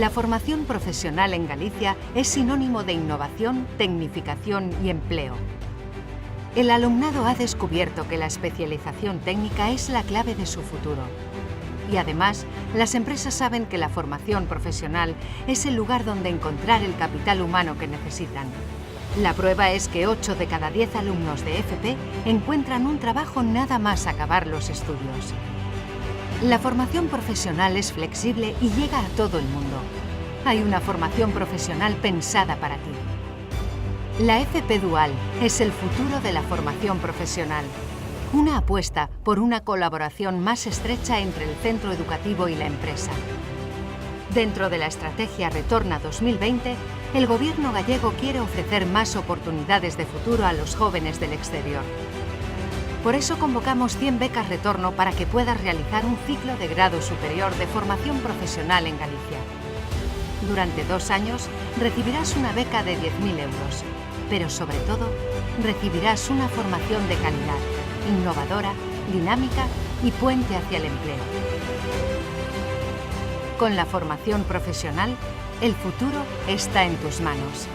La formación profesional en Galicia es sinónimo de innovación, tecnificación y empleo. El alumnado ha descubierto que la especialización técnica es la clave de su futuro. Y además, las empresas saben que la formación profesional es el lugar donde encontrar el capital humano que necesitan. La prueba es que 8 de cada 10 alumnos de FP encuentran un trabajo nada más acabar los estudios. La formación profesional es flexible y llega a todo el mundo. Hay una formación profesional pensada para ti. La FP Dual es el futuro de la formación profesional. Una apuesta por una colaboración más estrecha entre el centro educativo y la empresa. Dentro de la estrategia Retorna 2020, el Gobierno gallego quiere ofrecer más oportunidades de futuro a los jóvenes del exterior. Por eso convocamos 100 becas Retorno para que puedas realizar un ciclo de grado superior de formación profesional en Galicia. Durante 2 años recibirás una beca de 10.000 euros, pero sobre todo recibirás una formación de calidad, innovadora, dinámica y puente hacia el empleo. Con la formación profesional, el futuro está en tus manos.